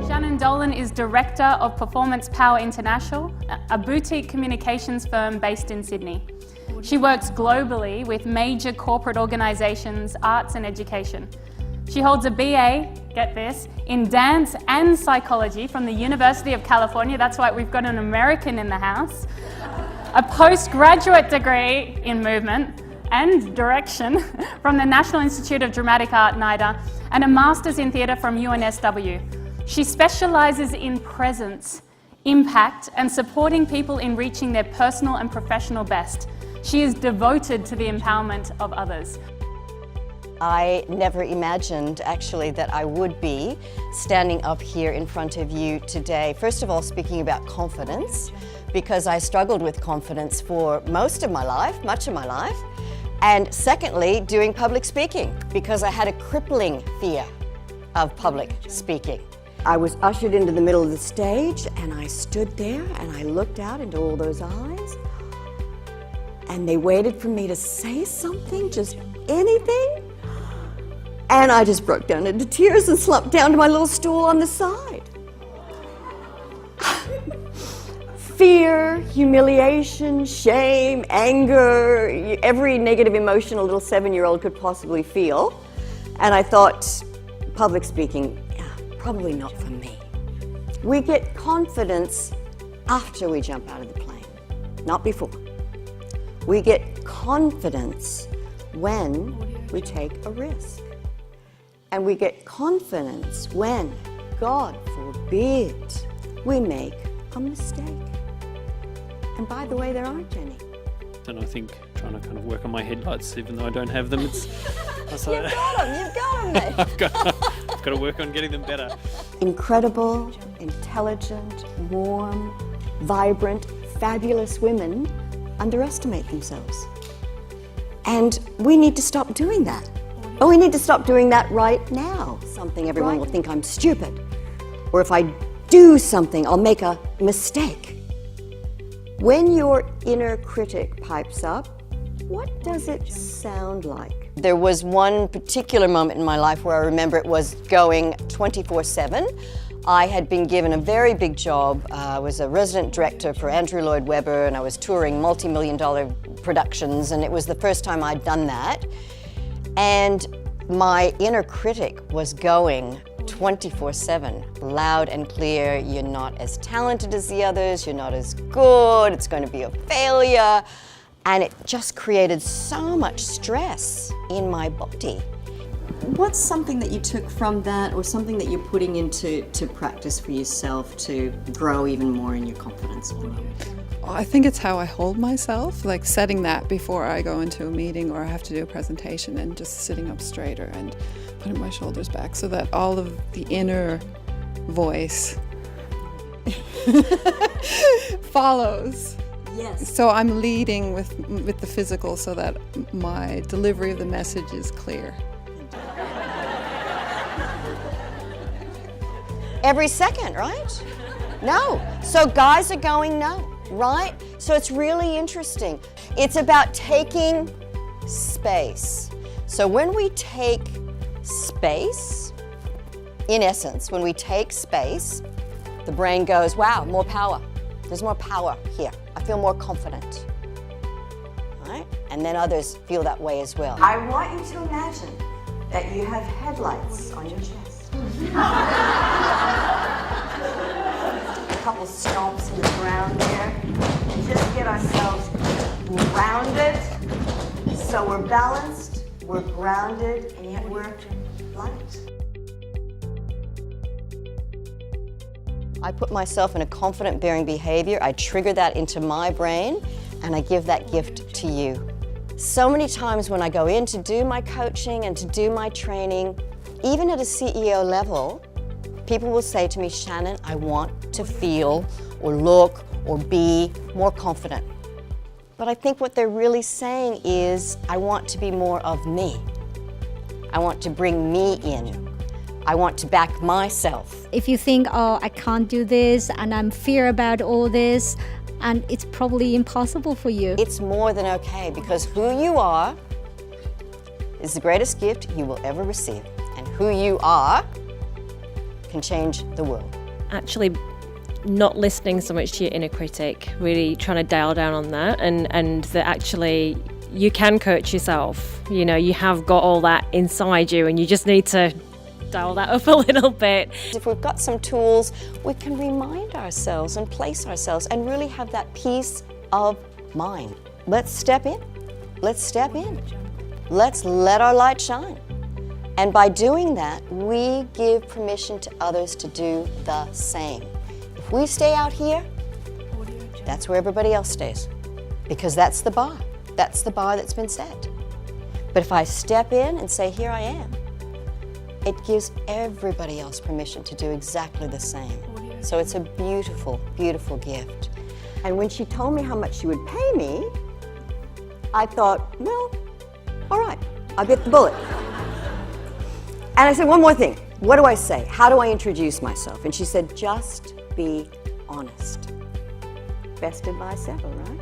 Shannon Dolan is Director of Performance Power International, a boutique communications firm based in Sydney. She works globally with major corporate organisations, arts and education. She holds a BA, get this, in dance and psychology from the University of California. That's why we've got an American in the house. A postgraduate degree in movement and direction from the National Institute of Dramatic Art, NIDA, and a master's in theatre from UNSW. She specialises in presence, impact, and supporting people in reaching their personal and professional best. She is devoted to the empowerment of others. I never imagined actually that I would be standing up here in front of you today. First of all, speaking about confidence, because I struggled with confidence for most of my life, much of my life. And secondly, doing public speaking, because I had a crippling fear of public speaking. I was ushered into the middle of the stage and I stood there and I looked out into all those eyes and they waited for me to say something, just anything. And I just broke down into tears and slumped down to my little stool on the side. Fear, humiliation, shame, anger, every negative emotion a little 7-year-old could possibly feel. And I thought, public speaking, probably not for me. We get confidence after we jump out of the plane, not before. We get confidence when we take a risk. And we get confidence when, God forbid, we make a mistake. And by the way, there aren't any. And I think trying to kind of work on my headlights, even though I don't have them, it's... You've got them, mate. I've got to work on getting them better. Incredible, intelligent, warm, vibrant, fabulous women underestimate themselves. And we need to stop doing that. Oh, we need to stop doing that right now. Something everyone will think I'm stupid. Or if I do something, I'll make a mistake. When your inner critic pipes up, what does it sound like? There was one particular moment in my life where I remember it was going 24/7. I had been given a very big job. I was a resident director for Andrew Lloyd Webber and I was touring multi-million-dollar productions, and it was the first time I'd done that. And my inner critic was going 24/7, loud and clear. You're not as talented as the others, you're not as good, it's going to be a failure. And it just created so much stress in my body. What's something that you took from that, or something that you're putting into practice for yourself to grow even more in your confidence? I think it's how I hold myself, like setting that before I go into a meeting or I have to do a presentation, and just sitting up straighter and putting my shoulders back so that all of the inner voice follows. Yes. So I'm leading with the physical so that my delivery of the message is clear. Every second, right? No. So guys are going no, right? So it's really interesting. It's about taking space. So when we take space, in essence, when we take space, the brain goes, wow, more power. There's more power here. I feel more confident, right? And then others feel that way as well. I want you to imagine that you have headlights on your chest. A couple stomps in the ground there, and just get ourselves grounded. So we're balanced, we're grounded, and yet we're light. I put myself in a confident bearing behavior, I trigger that into my brain, and I give that gift to you. So many times when I go in to do my coaching and to do my training, even at a CEO level, people will say to me, Shannon, I want to feel or look or be more confident. But I think what they're really saying is, I want to be more of me. I want to bring me in. I want to back myself. If you think, oh, I can't do this and I'm fear about all this, and it's probably impossible for you. It's more than okay, because who you are is the greatest gift you will ever receive. And who you are can change the world. Actually not listening so much to your inner critic, really trying to dial down on that, and that actually you can coach yourself. You know, you have got all that inside you and you just need to dial that up a little bit. If we've got some tools, we can remind ourselves and place ourselves and really have that peace of mind. Let's step in. Let's step in. Let's let our light shine. And by doing that, we give permission to others to do the same. If we stay out here, that's where everybody else stays, because that's the bar. That's the bar that's been set. But if I step in and say, here I am, it gives everybody else permission to do exactly the same. So it's a beautiful, beautiful gift. And when she told me how much she would pay me, I thought, well, all right, I'll get the bullet. And I said, one more thing. What do I say? How do I introduce myself? And she said, just be honest. Best advice ever, right?